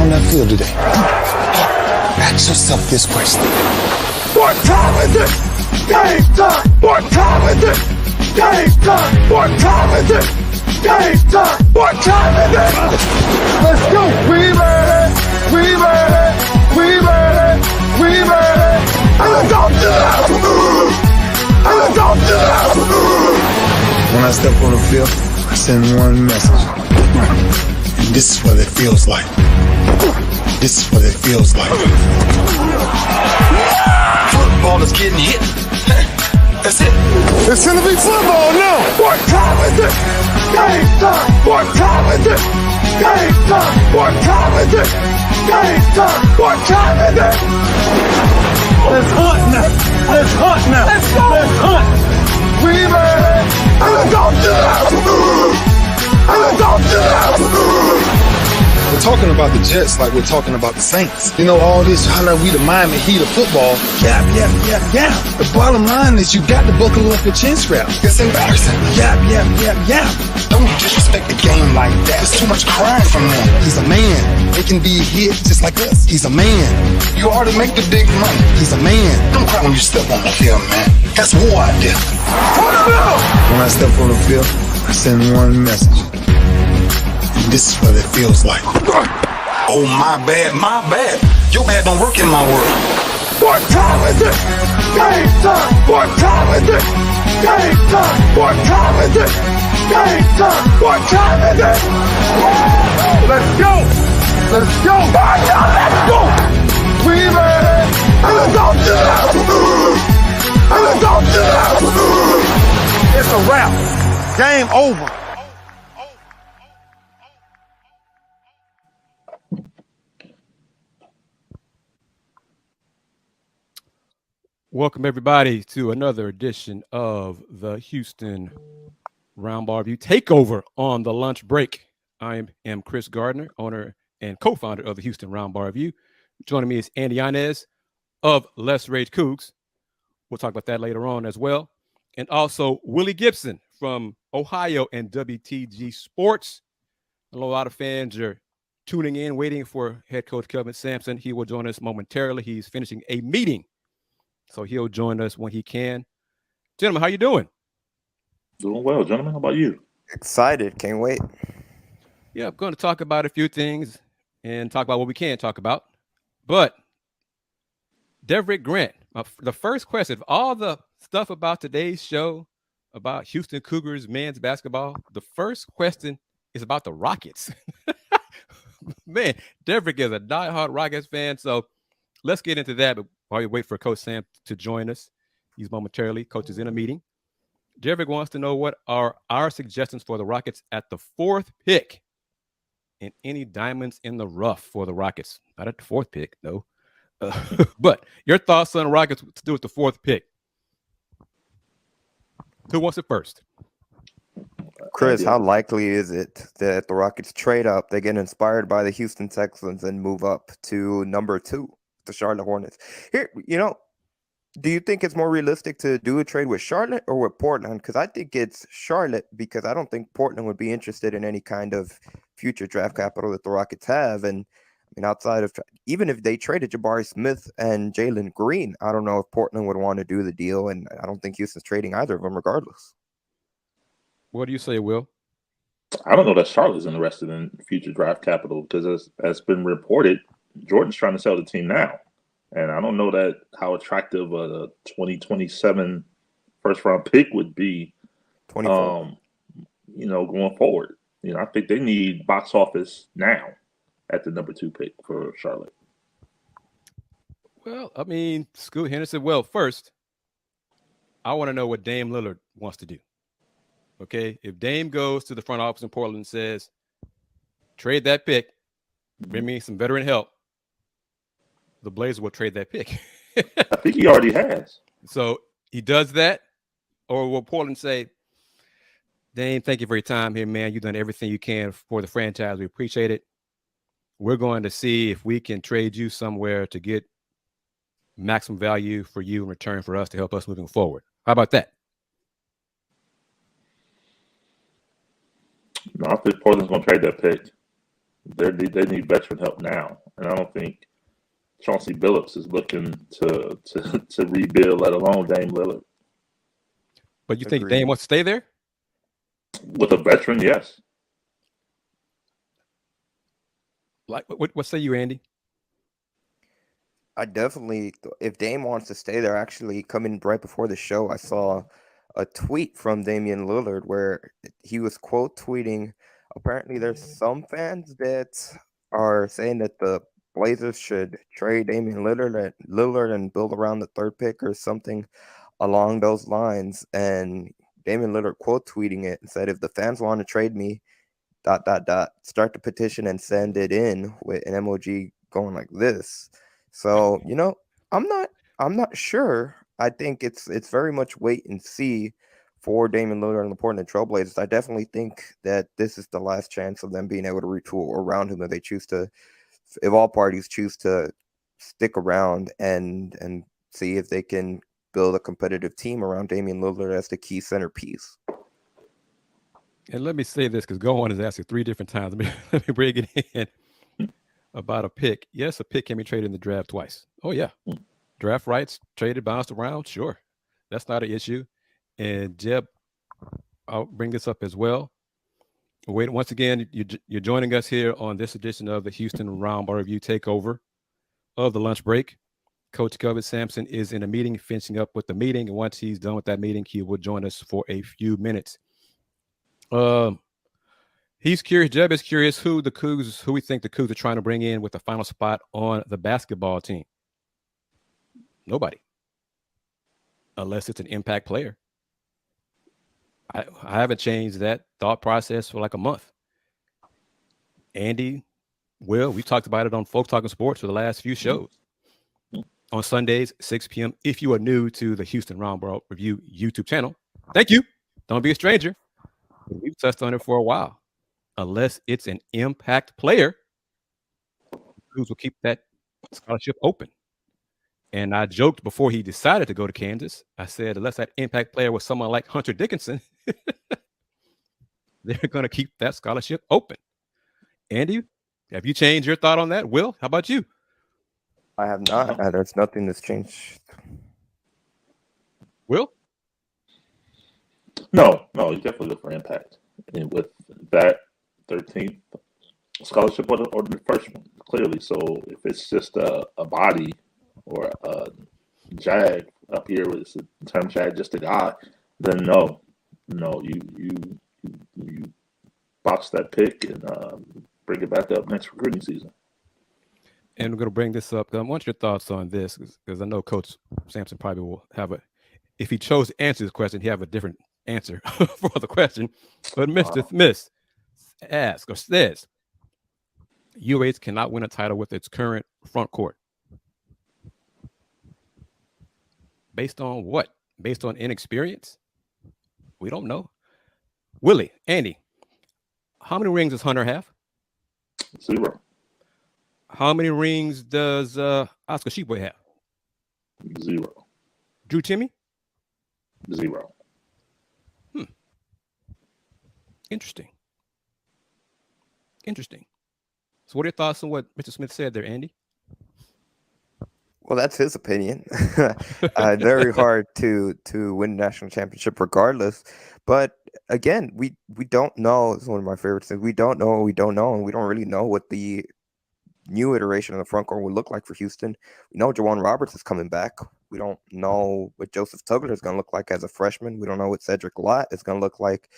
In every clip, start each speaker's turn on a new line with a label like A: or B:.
A: on that field today, ask yourself this question. What time is it? Game time! What time is it? Game time! What time is it? Game time! What time is it? Let's go! We made it! We made it! We made it! We made it! And let's go to that! And let's go to that! When I step on the field, I send one message. And this is what it feels like. This is what it feels like. Football is getting hit. That's it. It's gonna be football now. What time is it? Game time. What time is it? Game time. What time is it? Game time. What time is it? Let's hunt now. Let's hunt now. Let's go. Let's hunt. We made it. And let's go to that. And let's go to that. We're talking about the Jets like we're talking about the Saints. You know, all this, how like we the Miami Heat of football. Yeah. The bottom line is you got to buckle up your chin strap. It's embarrassing. Yeah. Don't disrespect the game like that. There's too much crying from them. He's a man. They can be hit just like us. He's a man. You ought to make the big money. He's a man. Don't cry when you step on the field, man. That's war out there. When I step on the field, I send one message. This is what it feels like. Oh, my bad. Your bad don't work in my world. What time is it? Game time. What time is it? Game time. What time is it? Game time. What time is it? Let's go. Let's go. Let's go. We made it. And let's go to that. And let's go to that. It's a wrap. Game over.
B: Welcome, everybody, to another edition of the Houston Roundball Review Takeover on the lunch break. I am Chris Gardner, owner and co-founder of the Houston Roundball Review. Joining me is Andy Yanez of Let's Rage Cougs. We'll talk about that later on as well. And also Willie Gibson from Ohio and WTG Sports. I know a lot of fans are tuning in, waiting for head coach Kelvin Sampson. He will join us momentarily. He's finishing a meeting, so he'll join us when he can. Gentlemen, how you doing?
C: Doing well, gentlemen. How about you?
D: Excited. Can't wait.
B: Yeah, I'm going to talk about a few things and talk about what we can talk about. But Derek Grant, the first question of all the stuff about today's show about Houston Cougars men's basketball, the first question is about the Rockets. Man, Derek is a diehard Rockets fan, so let's get into that. But while you wait for Coach Sam to join us, he's momentarily. Coach is in a meeting. Derek wants to know what are our suggestions for the Rockets at the fourth pick, and any diamonds in the rough for the Rockets. Not at the fourth pick, no. But your thoughts on the Rockets to do with the fourth pick? Who wants it first?
D: Chris, how likely is it that the Rockets trade up, they get inspired by the Houston Texans and move up to number 2, the Charlotte Hornets? Here, do you think it's more realistic to do a trade with Charlotte or with Portland? Because I think it's Charlotte, because I don't think Portland would be interested in any kind of future draft capital that the Rockets have. And I mean, outside of, even if they traded Jabari Smith and Jalen Green, I don't know if Portland would want to do the deal. And I don't think Houston's trading either of them regardless.
B: What do you say, Will?
C: I don't know that Charlotte's interested in future draft capital because, as been reported, Jordan's trying to sell the team now. And I don't know that how attractive a 2027 first-round pick would be,
D: 24.
C: Going forward. I think they need box office now at the number 2 pick for Charlotte.
B: Well, I mean, Scoot Henderson. Well, first, I want to know what Dame Lillard wants to do. Okay, if Dame goes to the front office in Portland and says, trade that pick, bring me some veteran help, the Blazers will trade that pick.
C: I think he already has.
B: So he does that, or will Portland say, Dame, thank you for your time here, man. You've done everything you can for the franchise. We appreciate it. We're going to see if we can trade you somewhere to get maximum value for you in return for us to help us moving forward. How about that?
C: No, I think Portland's going to trade that pick. They need veteran help now, and I don't think Chauncey Billups is looking to rebuild, let alone Dame Lillard.
B: But you think Dame wants to stay there?
C: With a veteran, yes.
B: Like, what say you, Andy?
D: I definitely, if Dame wants to stay there, actually coming right before the show, I saw a tweet from Damian Lillard where he was quote tweeting. Apparently, there's some fans that are saying that the Blazers should trade Damian Lillard and build around the third pick or something along those lines. And Damian Lillard quote tweeting it and said, if the fans want to trade me, ... start the petition and send it in with an emoji going like this. So, I'm not sure. I think it's very much wait and see for Damian Lillard and the Portland Trailblazers. I definitely think that this is the last chance of them being able to retool around him if all parties choose to stick around and see if they can build a competitive team around Damian Lillard as the key centerpiece.
B: And let me say this, because Go On has asked it 3 different times. Let me bring it in about a pick. Yes, a pick can be traded in the draft twice. Oh, yeah. Draft rights, traded, bounced around. Sure. That's not an issue. And Jeb, I'll bring this up as well. Wait, once again, you're joining us here on this edition of the Houston Roundball Review Takeover of the lunch break. Coach Kelvin Sampson is in a meeting, finishing up with the meeting. And once he's done with that meeting, he will join us for a few minutes. He's curious. Jeb is curious who we think the Cougs are trying to bring in with the final spot on the basketball team. Nobody, unless it's an impact player. I haven't changed that thought process for like a month. Andy, Will, we talked about it on Folk Talking Sports for the last few shows. On Sundays, 6 p.m. If you are new to the Houston Roundball Review YouTube channel, thank you. Don't be a stranger. We've touched on it for a while. Unless it's an impact player, Cougs will keep that scholarship open. And I joked before he decided to go to Kansas. I said, unless that impact player was someone like Hunter Dickinson, they're going to keep that scholarship open. Andy, have you changed your thought on that? Will, how about you?
D: I have not. There's nothing that's changed.
B: Will?
C: No, you definitely look for impact. And with that 13th scholarship or the first one, clearly. So if it's just a body or a jag up here with the term jag, just a guy, then no, you box that pick and bring it back up next recruiting season.
B: And we're going to bring this up. I want your thoughts on this because I know Coach Sampson probably will have if he chose to answer this question, he have a different answer for the question. But Mr. Smith asks or says, UH cannot win a title with its current front court. Based on what? Based on inexperience? We don't know. Willie, Andy, how many rings does Hunter have?
C: 0.
B: How many rings does Oscar Sheboy have?
C: 0.
B: Drew Timme?
C: 0.
B: Interesting. So what are your thoughts on what Mr. Smith said there, Andy?
D: Well, that's his opinion. Very hard to win a national championship regardless. But again, we don't know. It's one of my favorite things. We don't know what we don't know, and we don't really know what the new iteration of the front court would look like for Houston. We know Jawan Roberts is coming back. We don't know what Joseph Tugler is going to look like as a freshman. We don't know what Cedric Lott is going to look like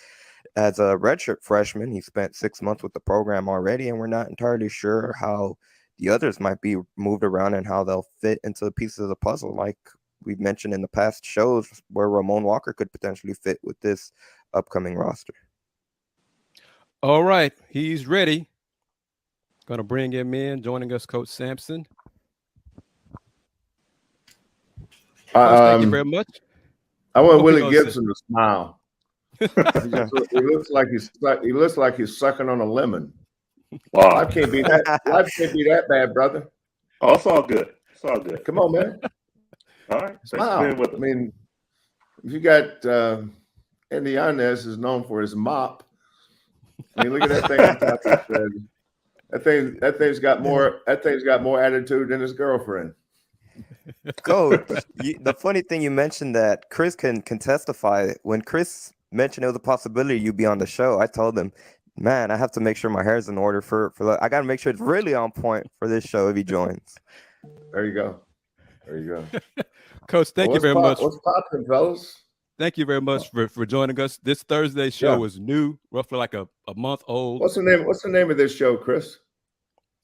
D: as a redshirt freshman. He spent 6 months with the program already, and we're not entirely sure how the others might be moved around and how they'll fit into the pieces of the puzzle, like we've mentioned in the past shows, where Ramon Walker could potentially fit with this upcoming roster.
B: All right, he's ready. Going to bring him in. Joining us, Coach Sampson. Thank you very much.
E: I want Willie Gibson to smile. He looks like he's sucking on a lemon.
C: Wow.
E: Life can't be that bad, brother.
C: Oh, it's all good.
E: Come on, man.
C: All right.
E: Smile. I mean, if you got Andy Yanez is known for his mop. I mean, look at that thing on top of his head. That thing's got more attitude than his girlfriend.
D: Coach, the funny thing you mentioned that Chris can testify. When Chris mentioned it was a possibility you'd be on the show, I told him, man, I have to make sure my hair's in order for I got to make sure it's really on point for this show if he joins.
E: There you go.
B: Coach, thank you very much.
E: What's popping, fellas?
B: Thank you very much for joining us. This Thursday show is new, roughly like a month old.
E: What's the name of this show, Chris?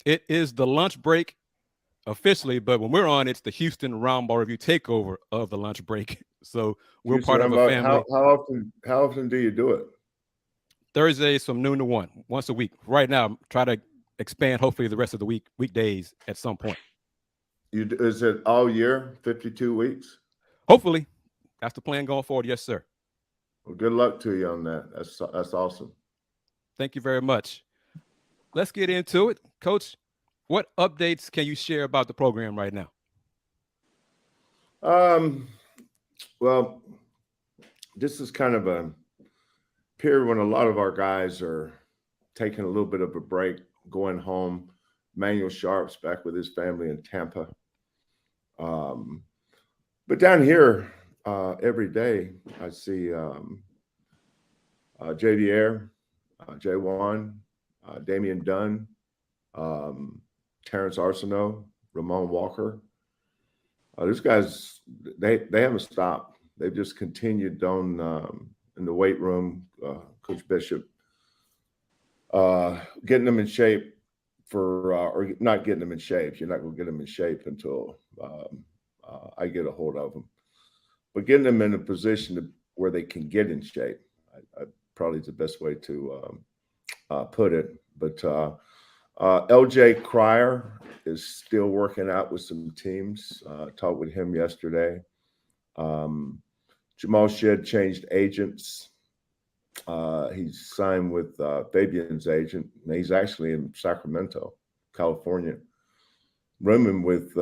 B: It is the lunch break officially, but when we're on, it's the Houston Roundball Review Takeover of the lunch break. So we're part of a family.
E: How often do you do it?
B: Thursdays from noon to 1, once a week. Right now, try to expand hopefully the rest of the weekdays at some point.
E: Is it all year, 52 weeks?
B: Hopefully. That's the plan going forward. Yes, sir.
E: Well, good luck to you on that. That's awesome.
B: Thank you very much. Let's get into it. Coach, what updates can you share about the program right now?
E: Well, this is kind of a period when a lot of our guys are taking a little bit of a break, going home. Manuel Sharp's back with his family in Tampa. But down here, every day I see JD Air, J1, Damian Dunn, Terrence Arsenault, Ramon Walker. These guys, they haven't stopped. They've just continued on in the weight room, Coach Bishop, getting them in shape or not getting them in shape. You're not going to get them in shape until I get a hold of them. But getting them in a position where they can get in shape, I probably is the best way to put it. But LJ Cryer is still working out with some teams. Talked with him yesterday. Jamal Shedd changed agents. He's signed with Fabian's agent. And he's actually in Sacramento, California, rooming with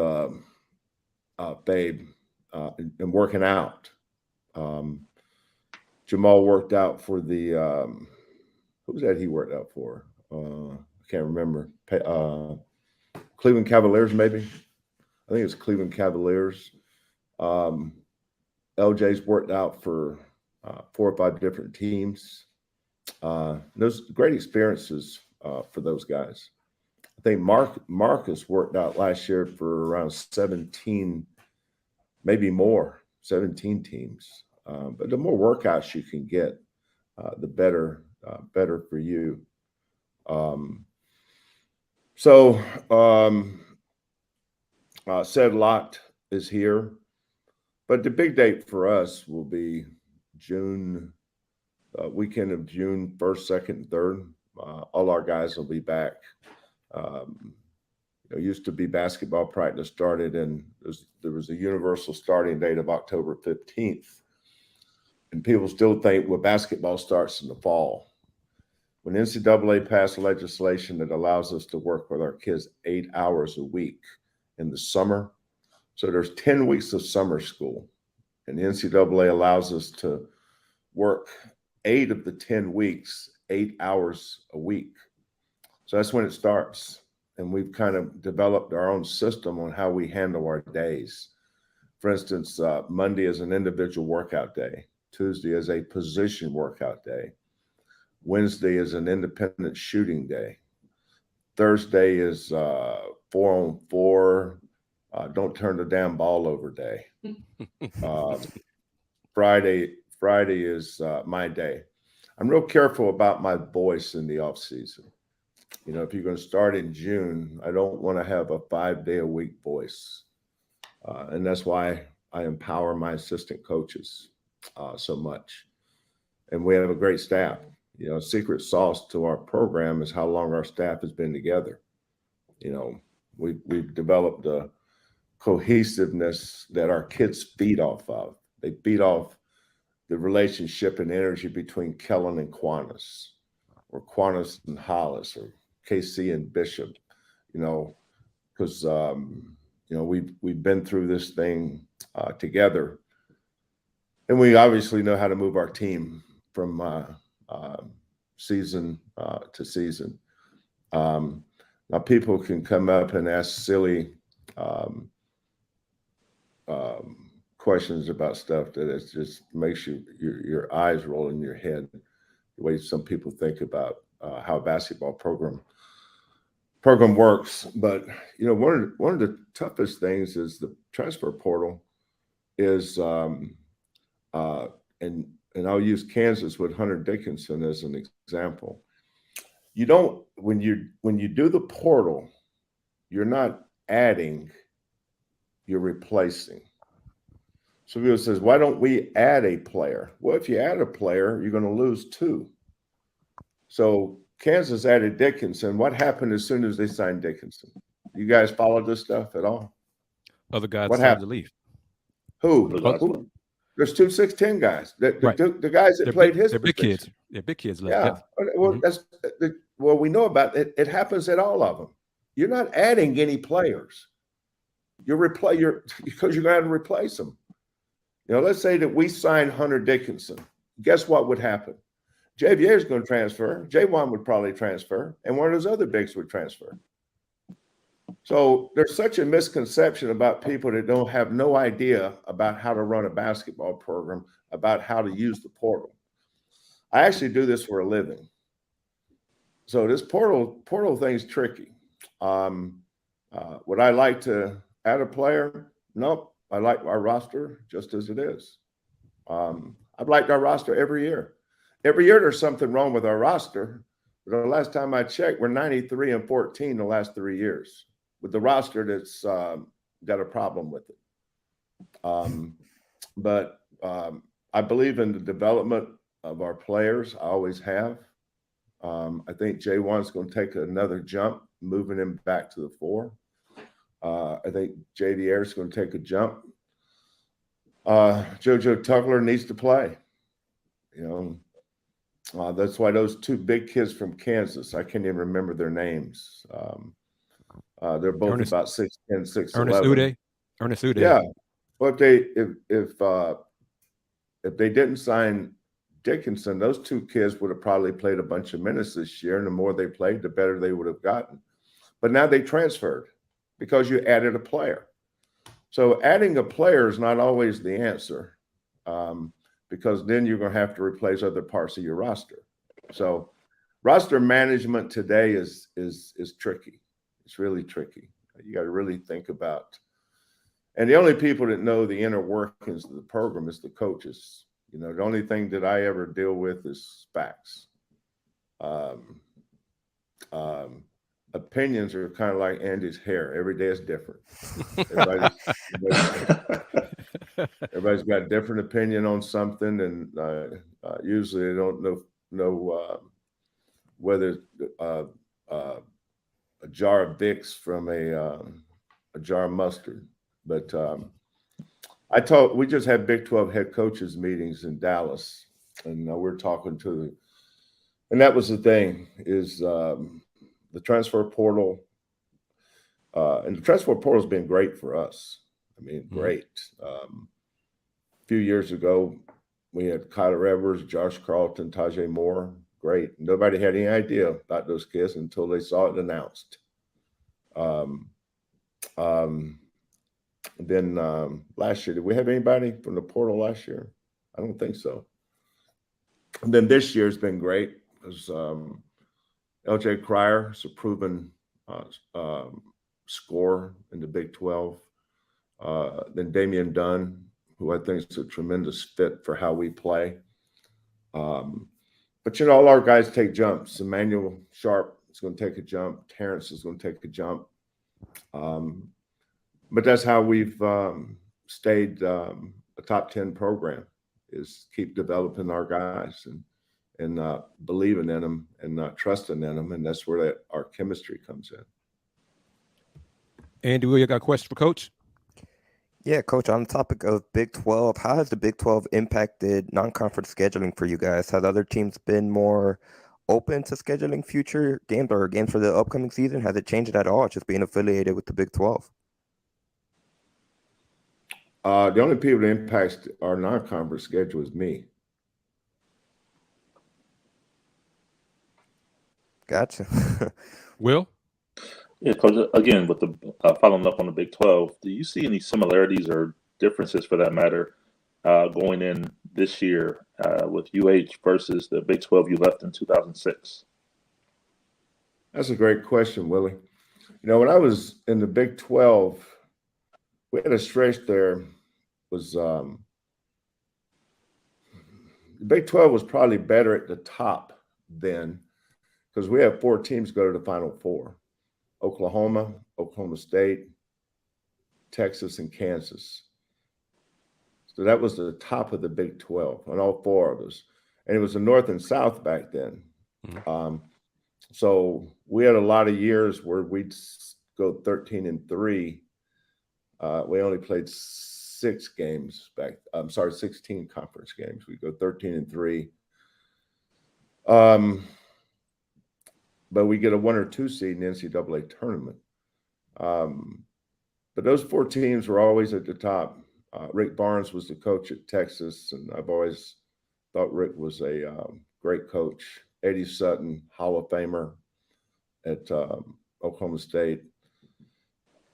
E: Babe and working out. Jamal worked out for the who was that he worked out for? I can't remember. Cleveland Cavaliers, maybe. I think it's Cleveland Cavaliers. LJ's worked out for 4 or 5 different teams. Those great experiences for those guys. I think Marcus worked out last year for around 17, maybe more, 17 teams. But the more workouts you can get, the better for you. Said Lot is here, but the big date for us will be June, weekend of June 1st, 2nd, and 3rd. All our guys will be back. It used to be basketball practice started, and there was a universal starting date of October 15th. And people still think, well, basketball starts in the fall. When NCAA passed legislation that allows us to work with our kids 8 hours a week in the summer, so there's 10 weeks of summer school, and the NCAA allows us to work 8 of the 10 weeks, 8 hours a week. So that's when it starts. And we've kind of developed our own system on how we handle our days. For instance, Monday is an individual workout day. Tuesday is a position workout day. Wednesday is an independent shooting day. Thursday is 4-on-4, don't turn the damn ball over day. Friday is my day. I'm real careful about my voice in the off season. You know, if you're going to start in June, I don't want to have a 5-day-a-week voice. And that's why I empower my assistant coaches so much. And we have a great staff. You know, secret sauce to our program is how long our staff has been together. You know, we've developed a cohesiveness that our kids feed off of. They feed off the relationship and energy between Kellen and Quantas, or Quantas and Hollis, or KC and Bishop, you know, because, you know, we've been through this thing together. And we obviously know how to move our team from season to season. Now, people can come up and ask silly questions about stuff that it just makes your eyes roll in your head, the way some people think about how a basketball program works. But one of the toughest things is the transfer portal is and I'll use Kansas with Hunter Dickinson as an example. You don't, when you do the portal, you're not adding, you're replacing. So people says, why don't we add a player? Well, if you add a player, you're going to lose two. So Kansas added Dickinson. What happened as soon as they signed Dickinson? You guys followed this stuff at all?
B: Other guys
E: What
B: decided
E: happened?
B: to leave.
E: Who? There's 2 6'10" guys. The guys that played his
B: they're big
E: position.
B: kids. They're big kids left.
E: Yeah. Well, well, we know about it. It happens at all of them. You're not adding any players. Because you're going to replace them. Let's say that we signed Hunter Dickinson. Guess what would happen? JVA is going to transfer. J1 would probably transfer, and one of those other bigs would transfer. So there's such a misconception about people that don't have no idea about how to run a basketball program, about how to use the portal. I actually do this for a living. So this portal thing's tricky. Would I like to add a player? Nope. I like our roster just as it is. I've liked our roster every year. Every year there's something wrong with our roster. But the last time I checked, we're 93-14 the last 3 years with the roster that's got a problem with it. But I believe in the development of our players. I always have. I think J1's going to take another jump, moving him back to the 4. I think JD Ayers is going to take a jump. JoJo Tugler needs to play. That's why those 2 big kids from Kansas, I can't even remember their names. They're both about 6'10", 6'11".
B: Ernest Uday.
E: Yeah. Well, if they didn't sign Dickinson, those 2 kids would have probably played a bunch of minutes this year, and the more they played, the better they would have gotten. But now they transferred because you added a player. So adding a player is not always the answer, because then you're going to have to replace other parts of your roster. So roster management today is tricky. It's really tricky. You got to really think about. And the only people that know the inner workings of the program is the coaches. The only thing that I ever deal with is facts. Opinions are kind of like Andy's hair. Every day is different. Everybody's got a different opinion on something, and usually they don't know whether a jar of Vicks from a jar of mustard. But we just had Big 12 head coaches meetings in Dallas, and we're talking and that was the thing is the transfer portal, and the transfer portal has been great for us. I mean, great. A few years ago, we had Kyler Edwards, Josh Carlton, Tajay Moore. Great. Nobody had any idea about those kids until they saw it announced. Then last year, did we have anybody from the portal last year? I don't think so. And then this year's been great because LJ Cryer is a proven scorer in the Big 12. Then Damian Dunn, who I think is a tremendous fit for how we play. But, all our guys take jumps. Emmanuel Sharp is going to take a jump. Terrence is going to take a jump. But that's how we've stayed a top 10 program, is keep developing our guys and believing in them and trusting in them. And that's where our chemistry comes in.
B: Andy, we got a question for Coach?
D: Yeah, Coach, on the topic of Big 12, how has the Big 12 impacted non-conference scheduling for you guys? Have other teams been more open to scheduling future games or games for the upcoming season? Has it changed at all, just being affiliated with the Big 12?
E: The only people that impacts our non-conference schedule is me.
D: Gotcha.
B: Will?
C: Yeah, Coach. Again, with the following up on the Big 12, do you see any similarities or differences, for that matter, going in this year with UH versus the Big 12 you left in 2006?
E: That's a great question, Willie. You know, when I was in the Big 12, we had a stretch there. The Big 12 was probably better at the top then because we had 4 teams go to the Final Four: Oklahoma, Oklahoma State, Texas, and Kansas. So that was the top of the Big 12 on all 4 of us. And it was the North and South back then. Mm-hmm. So we had a lot of years where we'd go 13-3. We only played 16 conference games. We go 13-3. But we get a 1 or 2 seed in the NCAA tournament. But those 4 teams were always at the top. Rick Barnes was the coach at Texas, and I've always thought Rick was a great coach. Eddie Sutton, Hall of Famer at Oklahoma State.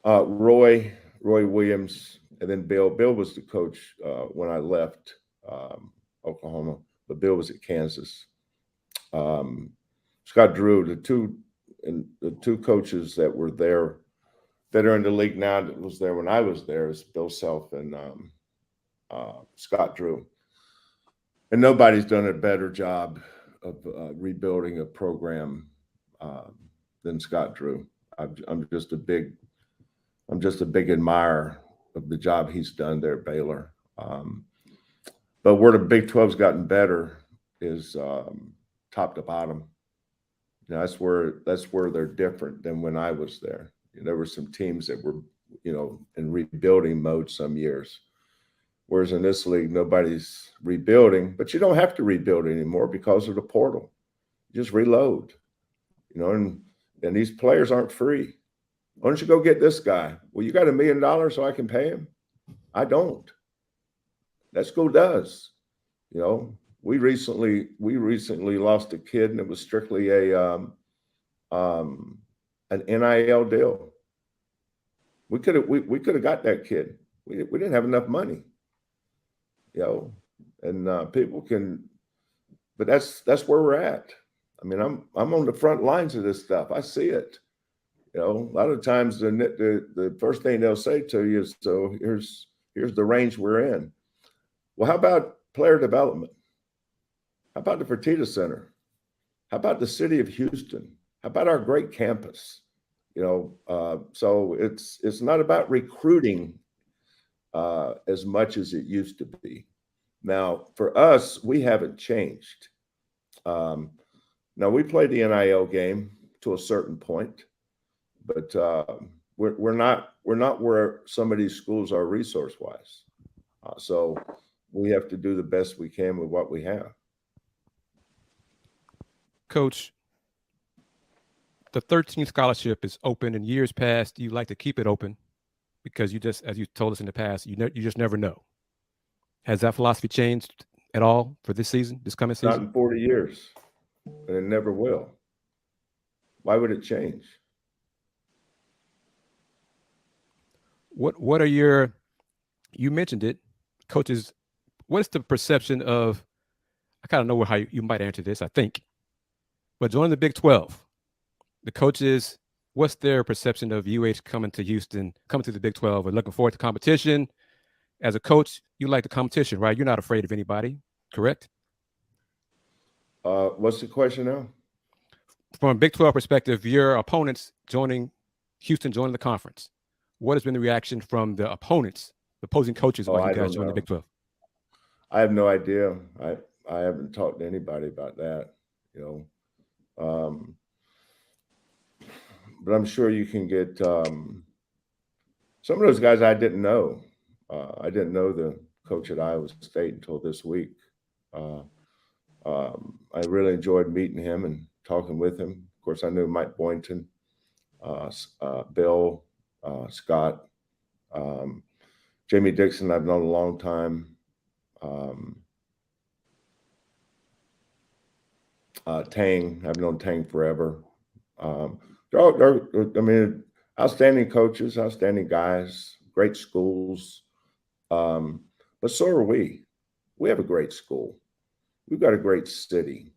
E: Roy Williams, and then Bill. Bill was the coach when I left Oklahoma, but Bill was at Kansas. Scott Drew, the two coaches that were there that are in the league now that was there when I was there is Bill Self and Scott Drew. And nobody's done a better job of rebuilding a program than Scott Drew. I'm just a big admirer of the job he's done there at Baylor. But where the Big 12's gotten better is top to bottom. You know, that's where they're different than when I was there. You know, there were some teams that were, you know, in rebuilding mode some years. Whereas in this league, nobody's rebuilding, but you don't have to rebuild anymore because of the portal. You just reload, you know, and these players aren't free. Why don't you go get this guy? Well, you got $1 million so I can pay him? I don't. That school does. You know, we recently lost a kid, and it was strictly an NIL deal. We could have got that kid. We didn't have enough money. You know, and people can, but that's where we're at. I mean, I'm on the front lines of this stuff. I see it. You know, a lot of times the first thing they'll say to you is, "So here's the range we're in." Well, how about player development? How about the Fertitta Center? How about the city of Houston? How about our great campus? You know, so it's not about recruiting as much as it used to be. Now, for us, we haven't changed. Now we play the NIL game to a certain point, but we're not where some of these schools are resource-wise. So we have to do the best we can with what we have.
B: Coach, the 13 scholarship is open. In years past, you like to keep it open because you just, as you told us in the past, you just never know. Has that philosophy changed at all for this season, this coming season?
E: Not in 40 years, and it never will. Why would it change?
B: What are your, you mentioned it, coaches, what's the perception of, I kind of know how you might answer this, I think, but joining the Big 12, the coaches, what's their perception of UH coming to Houston, coming to the Big 12 and looking forward to competition? As a coach, you like the competition, right? You're not afraid of anybody, correct?
E: What's the question now?
B: From a Big 12 perspective, your opponents joining the conference, what has been the reaction from the opponents, the opposing coaches when you guys join the Big 12?
E: I have no idea. I haven't talked to anybody about that, you know. But I'm sure you can get some of those guys I didn't know. I didn't know the coach at Iowa State until this week. I really enjoyed meeting him and talking with him. Of course, I knew Mike Boynton, Bill, Scott, Jamie Dixon I've known a long time. Tang, I've known Tang forever. I mean, outstanding coaches, outstanding guys, great schools. But so are we. We have a great school. We've got a great city.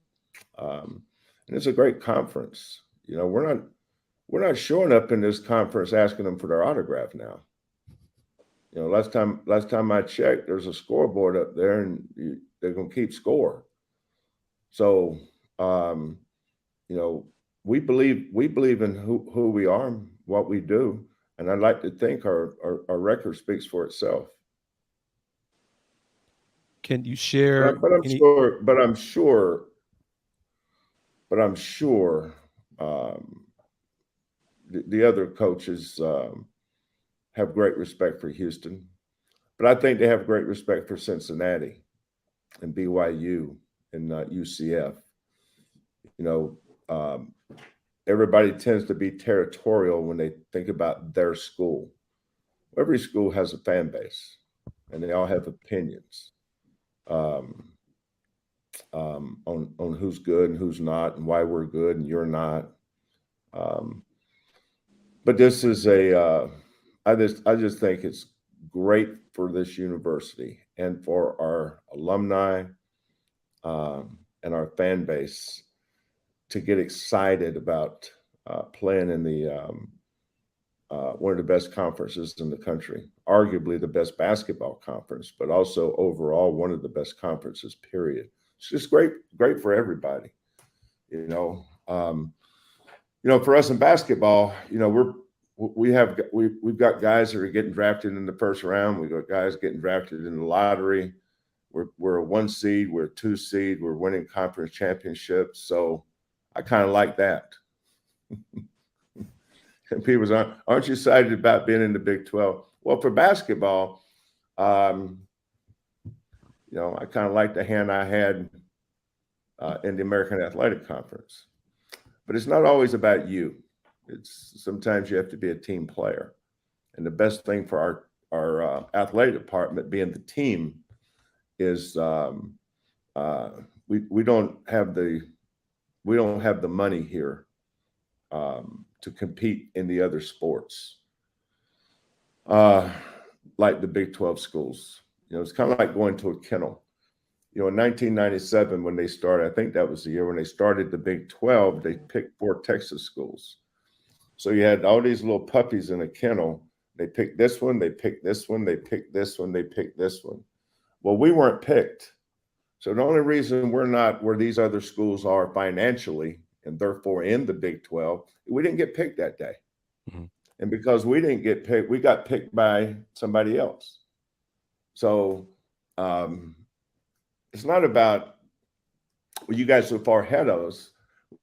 E: And it's a great conference. You know, we're not showing up in this conference asking them for their autograph now. You know, last time I checked, there's a scoreboard up there, and they're going to keep score. So, you know, we believe in who we are, and what we do, and I'd like to think our record speaks for itself.
B: Can you share?
E: But I'm sure. The other coaches have great respect for Houston, but I think they have great respect for Cincinnati and BYU and UCF. You know, everybody tends to be territorial when they think about their school. Every school has a fan base, and they all have opinions on who's good and who's not, and why we're good and you're not. But this is I just think it's great for this university and for our alumni and our fan base to get excited about playing in the one of the best conferences in the country, arguably the best basketball conference, but also overall one of the best conferences, period. It's just great for everybody. You know, for us in basketball, you know, we've got guys that are getting drafted in the first round. We've got guys getting drafted in the lottery. We're a 1 seed, we're a 2 seed, we're winning conference championships. So I kind of like that. And people say, aren't you excited about being in the Big 12? Well, for basketball, you know, I kind of like the hand I had in the American Athletic Conference. But it's not always about you. It's sometimes you have to be a team player. And the best thing for our athletic department, being the team, is we don't have the money here to compete in the other sports like the Big 12 schools. You know, it's kind of like going to a kennel. You know, in 1997, when they started, I think that was the year when they started the Big 12, they picked 4 Texas schools. So you had all these little puppies in a kennel. They picked this one, they picked this one, they picked this one, they picked this one. Well, we weren't picked. So the only reason we're not where these other schools are financially, and therefore in the Big 12, we didn't get picked that day. Mm-hmm. And because we didn't get picked, we got picked by somebody else. So it's not about, well, you guys so far ahead of us.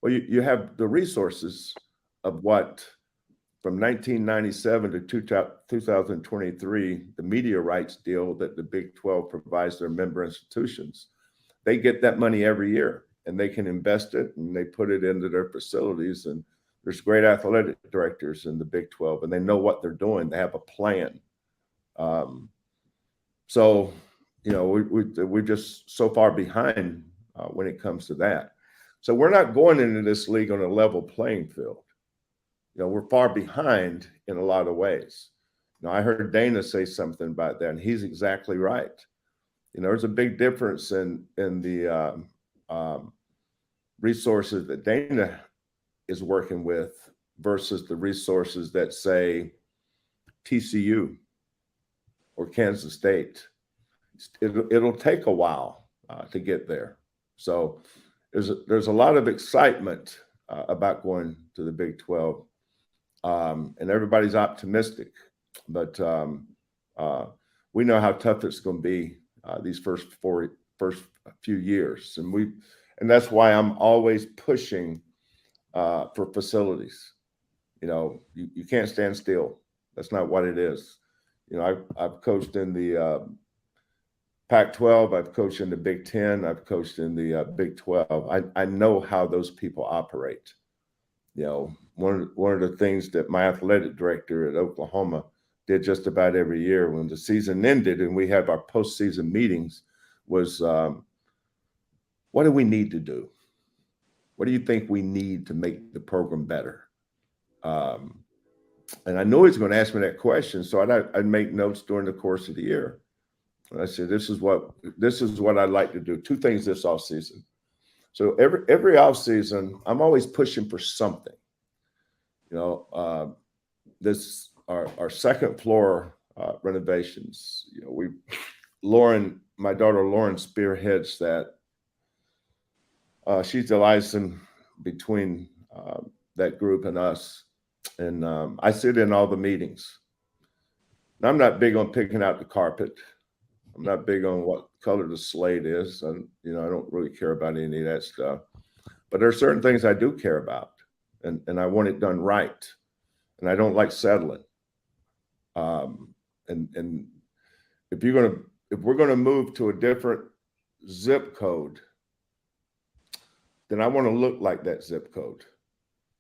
E: Well, you have the resources of what, from 1997 to 2023, the media rights deal that the Big 12 provides their member institutions. They get that money every year, and they can invest it, and they put it into their facilities. And there's great athletic directors in the Big 12, and they know what they're doing. They have a plan. So, you know, we're just so far behind when it comes to that. So we're not going into this league on a level playing field. You know, we're far behind in a lot of ways. You know, I heard Dana say something about that, and he's exactly right. You know, there's a big difference in the resources that Dana is working with versus the resources that, say, TCU or Kansas State. It'll take a while to get there. So there's a lot of excitement about going to the Big 12, and everybody's optimistic. But we know how tough it's going to be these first few years, and that's why I'm always pushing for facilities. You know, you can't stand still. That's not what it is. You know, I've coached in the Pac-12, I've coached in the Big 10, I've coached in the Big 12. I know how those people operate. You know, one of the things that my athletic director at Oklahoma did just about every year when the season ended and we have our postseason meetings was, what do we need to do? What do you think we need to make the program better? And I know he's going to ask me that question, so I'd make notes during the course of the year. And I said, this is what I'd like to do. 2 things this off season. So every off season, I'm always pushing for something. You know, our second floor renovations. You know, my daughter Lauren spearheads that. She's the liaison between that group and us. And I sit in all the meetings. And I'm not big on picking out the carpet. I'm not big on what color the slate is. And, you know, I don't really care about any of that stuff. But there are certain things I do care about. And I want it done right. And I don't like settling. And if we're gonna move to a different zip code, then I want to look like that zip code.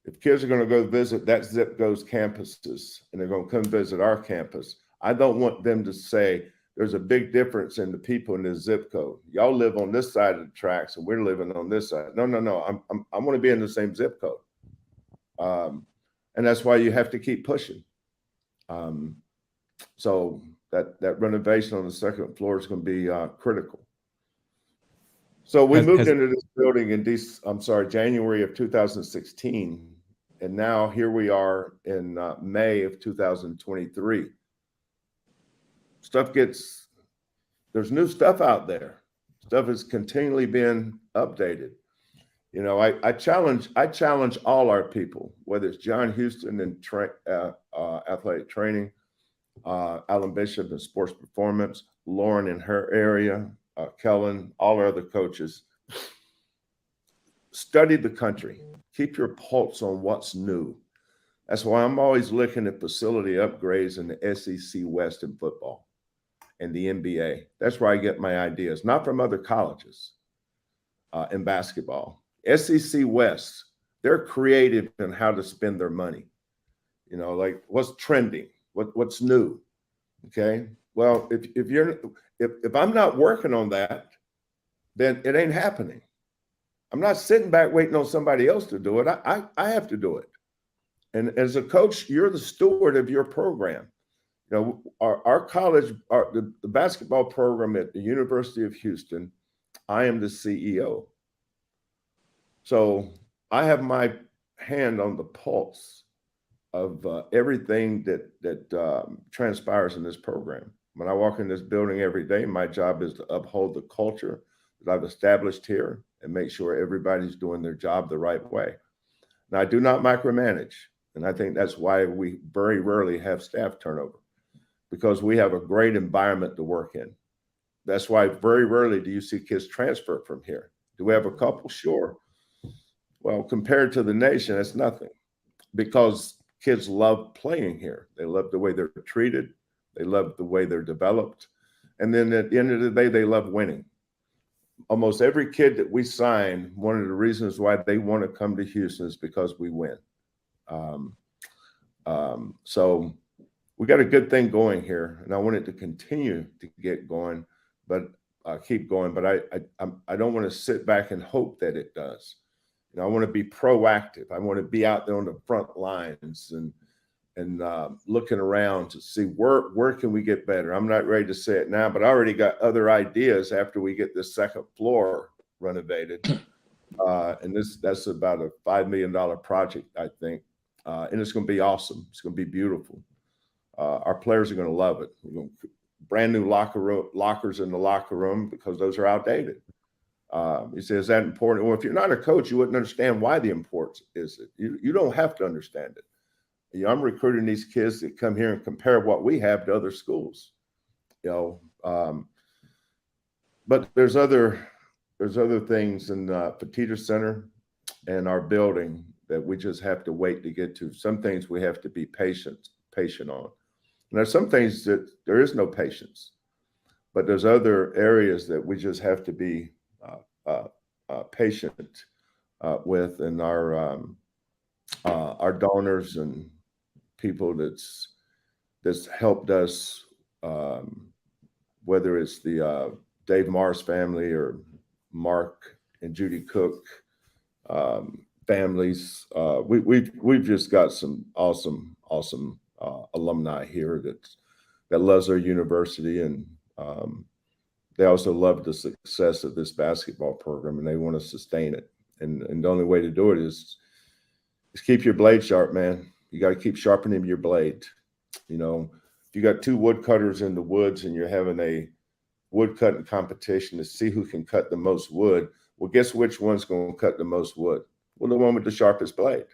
E: If kids are going to go visit that zip code's campuses and they're going to come visit our campus, I don't want them to say there's a big difference in the people in this zip code. Y'all live on this side of the tracks and we're living on this side. No. I want to be in the same zip code. And that's why you have to keep pushing. So that renovation on the second floor is going to be critical. So we moved into this building in January of 2016. And now here we are in May of 2023. There's new stuff out there. Stuff is continually being updated. You know, I challenge all our people, whether it's John Houston in athletic training, Alan Bishop in sports performance, Lauren in her area, Kellen, all our other coaches. Study the country. Keep your pulse on what's new. That's why I'm always looking at facility upgrades in the SEC West in football and the NBA. That's where I get my ideas, not from other colleges in basketball. SEC West, they're creative in how to spend their money. You know, like what's trending, what's new. Okay. Well, if I'm not working on that, then it ain't happening. I'm not sitting back waiting on somebody else to do it. I have to do it. And as a coach, you're the steward of your program. You know, our college, the basketball program at the University of Houston, I am the CEO. So I have my hand on the pulse of everything that transpires in this program. When I walk in this building every day, my job is to uphold the culture that I've established here and make sure everybody's doing their job the right way. Now, I do not micromanage. And I think that's why we very rarely have staff turnover, because we have a great environment to work in. That's why very rarely do you see kids transfer from here. Do we have a couple? Sure. Well, compared to the nation, it's nothing, because kids love playing here. They love the way they're treated. They love the way they're developed. And then at the end of the day, they love winning. Almost every kid that we sign, one of the reasons why they want to come to Houston is because we win. So we got a good thing going here, and I want it to continue to get going, but keep going. But I don't want to sit back and hope that it does. You know, I want to be proactive. I want to be out there on the front lines and looking around to see where can we get better. I'm not ready to say it now, but I already got other ideas after we get this second floor renovated. And that's about a $5 million project, I think. And it's going to be awesome. It's going to be beautiful. Our players are going to love it. We're going to brand new lockers in the locker room, because those are outdated. You say, is that important? Well, if you're not a coach, you wouldn't understand why the importance is it. You don't have to understand it. You know, I'm recruiting these kids that come here and compare what we have to other schools. You know, but there's other things in Petita Center and our building that we just have to wait to get to. Some things we have to be patient on. And there's some things that there is no patience, but there's other areas that we just have to be patient with, and our donors and people that's helped us, whether it's the Dave Mars family or Mark and Judy Cook. families. We've just got some awesome alumni here that loves their university, and they also love the success of this basketball program, and they want to sustain it. And the only way to do it is keep your blade sharp, man. You got to keep sharpening your blade. You know, if you got two woodcutters in the woods and you're having a wood cutting competition to see who can cut the most wood, well, guess which one's going to cut the most wood? Well, the one with the sharpest blade.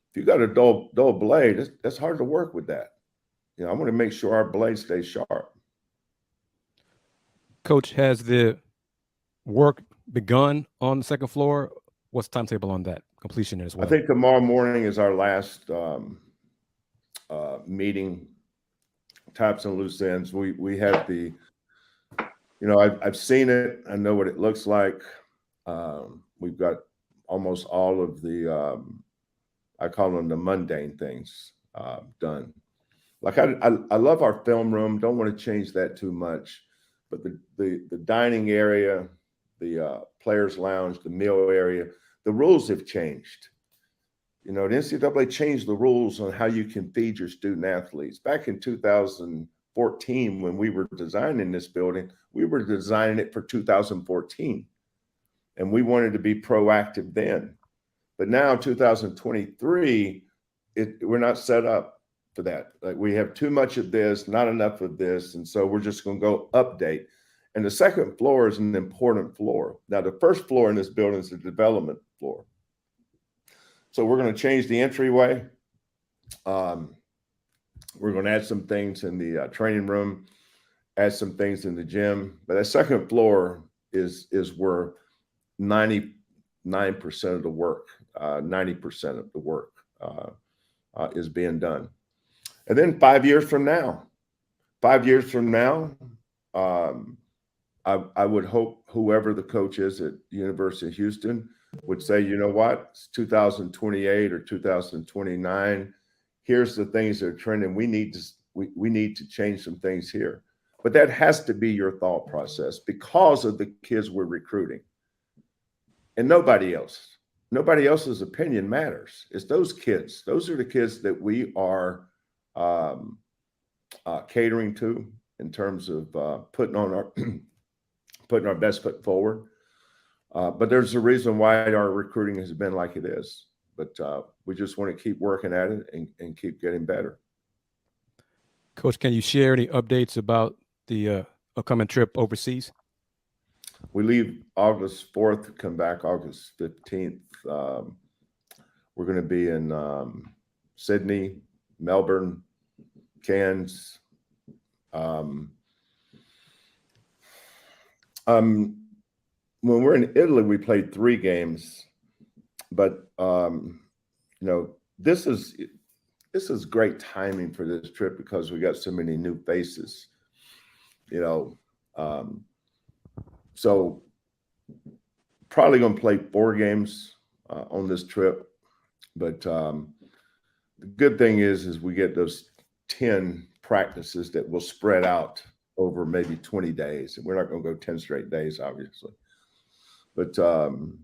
E: If you got a dull blade, that's hard to work with that. You know, I want to make sure our blade stays sharp.
B: Coach, has the work begun on the second floor? What's the timetable on that completion as well?
E: I think tomorrow morning is our last meeting, taps and loose ends. We have the, you know, I've seen it. I know what it looks like. We've got almost all of the, I call them the mundane things done. Like I love our film room. Don't want to change that too much, but the dining area, the players' lounge, the meal area, the rules have changed. You know, the NCAA changed the rules on how you can feed your student athletes. Back in 2014, when we were designing this building, we were designing it for 2014. And we wanted to be proactive then. But now, 2023, we're not set up for that. Like, we have too much of this, not enough of this. And so we're just going to go update. And the second floor is an important floor. Now, the first floor in this building is the development floor. So we're going to change the entryway. We're going to add some things in the training room, add some things in the gym. But that second floor is where 99% of the work, 90% of the work is being done. And then 5 years from now, I would hope whoever the coach is at the University of Houston would say, you know what, it's 2028 or 2029. Here's the things that are trending. We need to change some things here. But that has to be your thought process because of the kids we're recruiting. And nobody else's opinion matters. It's those kids. Those are the kids that we are catering to in terms of putting our best foot forward. But there's a reason why our recruiting has been like it is. But we just want to keep working at it and keep getting better.
B: Coach, can you share any updates about the upcoming trip overseas?
E: We leave August 4th, come back August 15th. We're going to be in Sydney, Melbourne, Cairns. When we're in Italy, we played 3 games, but you know, this is great timing for this trip because we got so many new faces, you know. So probably going to play 4 games on this trip, but the good thing is we get those 10 practices that will spread out over maybe 20 days. And we're not going to go 10 straight days, obviously. But, you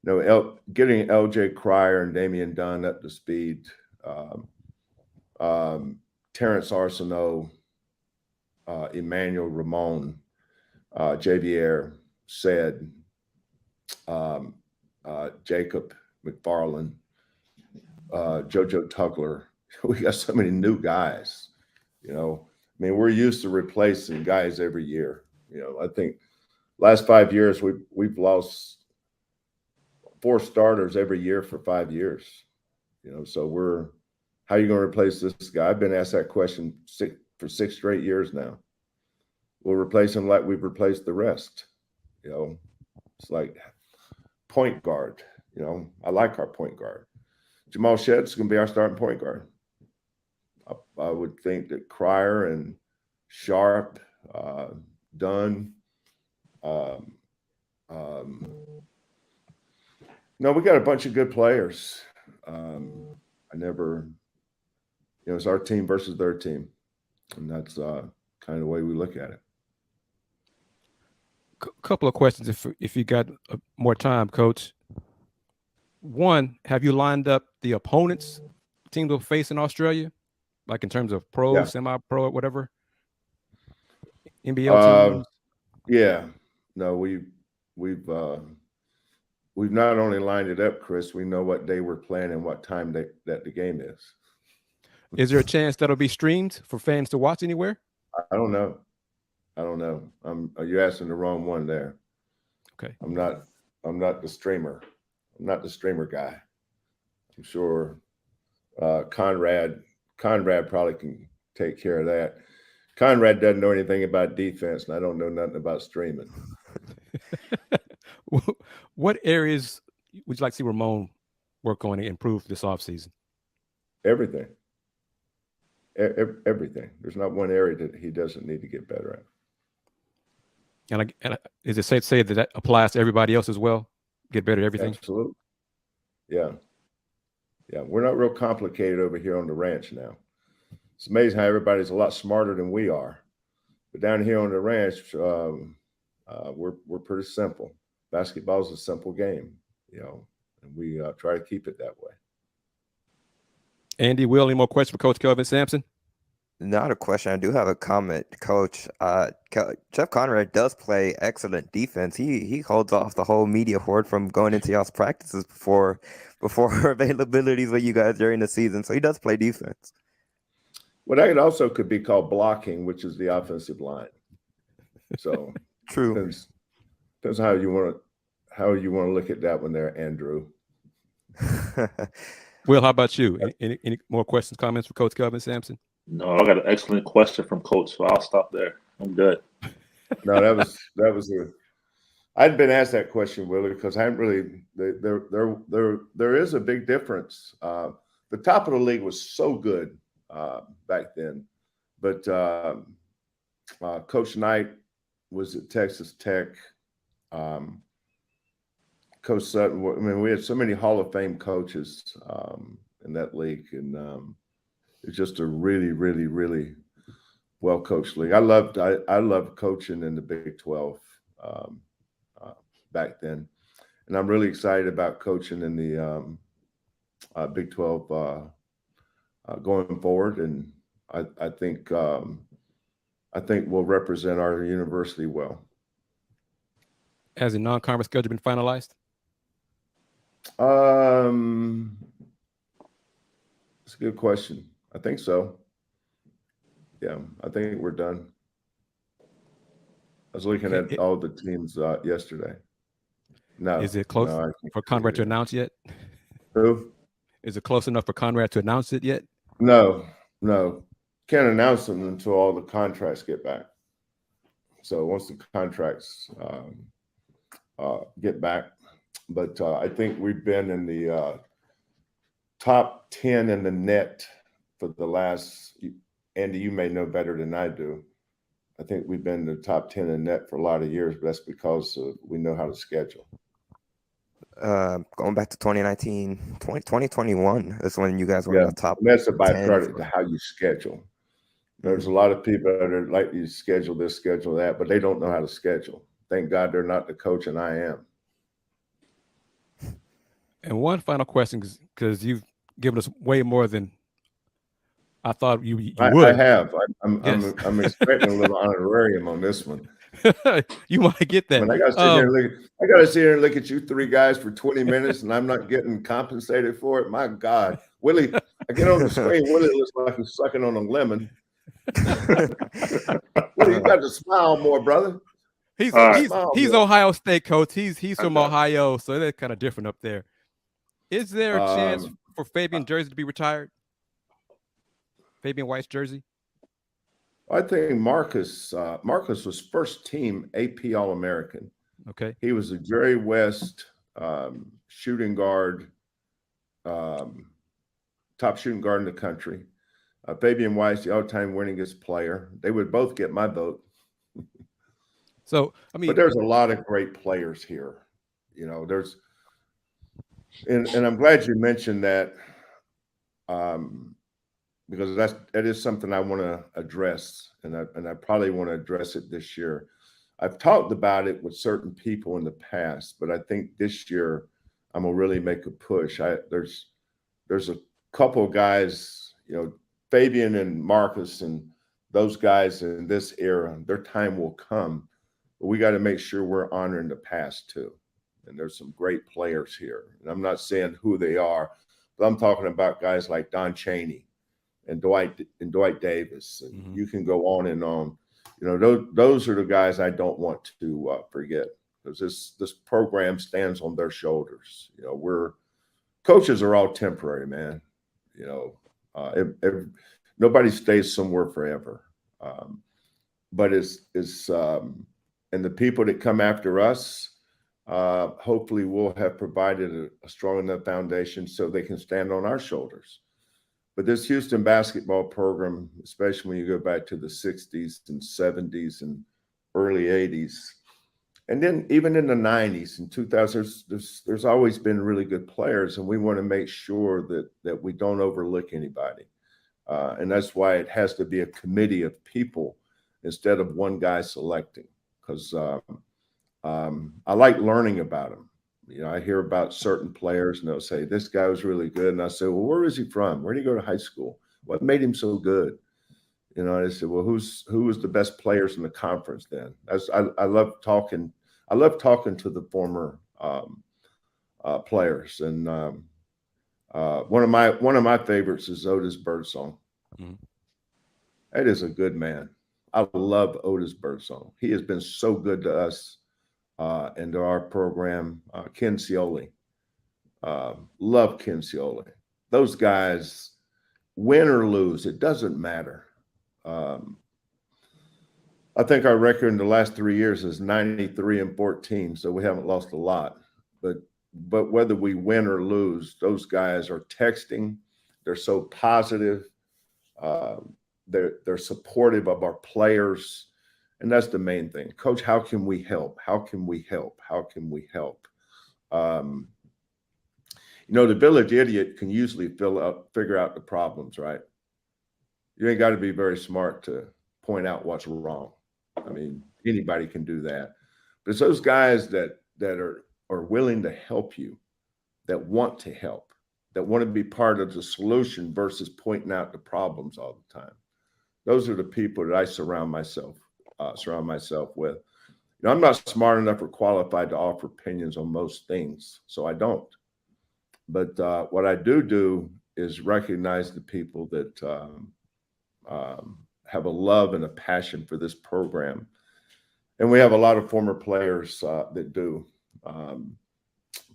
E: know, getting LJ Cryer and Damian Dunn up to speed, Terrence Arsenault, Emmanuel Ramon, Javier said, Jacob McFarland, JoJo Tugler. We got so many new guys, you know. I mean, we're used to replacing guys every year. You know, I think last 5 years we've lost 4 starters every year for 5 years. You know, so how are you going to replace this guy? I've been asked that question for 6 straight years now. We'll replace him like we've replaced the rest. You know, it's like point guard. You know, I like our point guard. Jamal Shedd's going to be our starting point guard. I would think that Cryer and Sharp, Dunn. No, we got a bunch of good players. It's our team versus their team. And that's kind of the way we look at it.
B: Couple of questions if you got more time, Coach. one, have you lined up the opponents team will face in Australia, like in terms of pro, semi-pro, whatever? NBL teams?
E: Yeah. No, we've not only lined it up, Chris, we know what day we're playing and what time that the game is.
B: Is there a chance that'll be streamed for fans to watch anywhere?
E: I don't know. You're asking the wrong one there.
B: Okay.
E: I'm not the streamer. I'm not the streamer guy. I'm sure Conrad probably can take care of that. Conrad doesn't know anything about defense, and I don't know nothing about streaming.
B: What areas would you like to see Ramon work on to improve this offseason?
E: Everything. Everything. There's not one area that he doesn't need to get better at.
B: And is it safe to say that applies to everybody else as well? Get better at everything?
E: Absolutely. Yeah. Yeah. We're not real complicated over here on the ranch now. It's amazing how everybody's a lot smarter than we are. But down here on the ranch, we're pretty simple. Basketball is a simple game, and we try to keep it that way.
B: Andy, Will, any more questions for Coach Kelvin Sampson?
D: Not a question. I do have a comment, Coach. Jeff Conrad does play excellent defense. He holds off the whole media horde from going into y'all's practices before availabilities with you guys during the season. So he does play defense.
E: Well, that also could be called blocking, which is the offensive line. So
D: true.
E: Depends how you want to look at that one there, Andrew.
B: Will, how about you? Any more questions, comments for Coach Kelvin Sampson?
C: No, I got an excellent question from Coach, so I'll stop there. I'm good.
E: No, that was I'd been asked that question, Willie, because I haven't really. There is a big difference. The top of the league was so good back then, but Coach Knight was at Texas Tech. Coach Sutton. I mean, we had so many Hall of Fame coaches in that league, and it's just a really, really, really well coached league. I loved coaching in the Big 12 back then, and I'm really excited about coaching in the Big 12 going forward. And I think we'll represent our university well.
B: Has the non-conference schedule been finalized?
E: It's a good question. I think so. Yeah, I think we're done. I was looking at all the teams yesterday. No.
B: Is it close for Conrad to announce yet?
E: Who?
B: Is it close enough for Conrad to announce it yet?
E: No. Can't announce them until all the contracts get back. So once the contracts get back, but I think we've been in the top 10 in the net for the last, Andy, you may know better than I do. I think we've been in the top 10 in net for a lot of years, but that's because we know how to schedule.
D: Going back to 2019, 2021 is when you guys were in the top.
E: That's a byproduct of how you schedule. There's a lot of people that are like you schedule this, schedule that, but they don't know how to schedule. Thank God they're not the coach, and I am.
B: And one final question, because you've given us way more than I thought you would.
E: I have. I'm expecting a little honorarium on this one.
B: You might get that.
E: I mean, I got to sit here and look at you three guys for 20 minutes, and I'm not getting compensated for it. My God, Willie! I get on the screen. Willie looks like he's sucking on a lemon. Willie, you got to smile more, brother.
B: He's Ohio State coach. He's from Ohio, so that's kind of different up there. Is there a chance for Fabian Jersey to be retired? Fabian White's jersey?
E: I think Marcus was first team AP All-American.
B: Okay.
E: He was a Jerry West shooting guard, top shooting guard in the country. Fabian White's the all-time winningest player. They would both get my vote.
B: So, I mean,
E: but there's a lot of great players here. There's, and I'm glad you mentioned that, because that is something I want to address, and I probably want to address it this year. I've talked about it with certain people in the past, but I think this year I'm gonna really make a push. There's a couple of guys, Fabian and Marcus and those guys in this era, their time will come, but we got to make sure we're honoring the past too. And there's some great players here. And I'm not saying who they are, but I'm talking about guys like Don Chaney and Dwight Davis. And you can go on and on. Those are the guys I don't want to forget, because this program stands on their shoulders. Coaches are all temporary, man. Nobody stays somewhere forever. But and the people that come after us, hopefully we'll have provided a strong enough foundation so they can stand on our shoulders. But this Houston basketball program, especially when you go back to the 60s and 70s and early 80s, and then even in the 90s and 2000s, there's always been really good players, and we want to make sure that we don't overlook anybody. And that's why it has to be a committee of people instead of one guy selecting, because I like learning about them. I hear about certain players and they'll say, this guy was really good. And I say, well, where is he from? Where did he go to high school? What made him so good? I said, well, who was the best players in the conference then? I love talking. I love talking to the former players. And one of my favorites is Otis Birdsong. That is a good man. I love Otis Birdsong. He has been so good to us and to our program. Ken Cioli. Love Ken Cioli. Those guys, win or lose, it doesn't matter. I think our record in the last 3 years is 93-14, so we haven't lost a lot. But whether we win or lose, those guys are texting. They're so positive. They're supportive of our players, and that's the main thing. Coach, how can we help? How can we help? How can we help? The village idiot can usually figure out the problems, right? You ain't got to be very smart to point out what's wrong. I mean, anybody can do that. But it's those guys that are willing to help you, that want to help, that want to be part of the solution versus pointing out the problems all the time. Those are the people that I surround myself with. I'm not smart enough or qualified to offer opinions on most things, so I don't. But what I do is recognize the people that have a love and a passion for this program. And we have a lot of former players that do,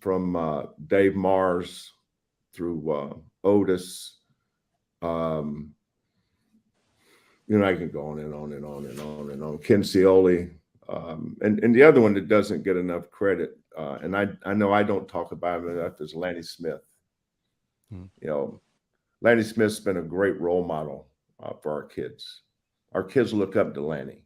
E: from Dave Mars through Otis. I can go on and on and on and on and on. Ken Cioli. And the other one that doesn't get enough credit, and I know I don't talk about him enough, is Lanny Smith. Lanny Smith's been a great role model for our kids. Our kids look up to Lanny.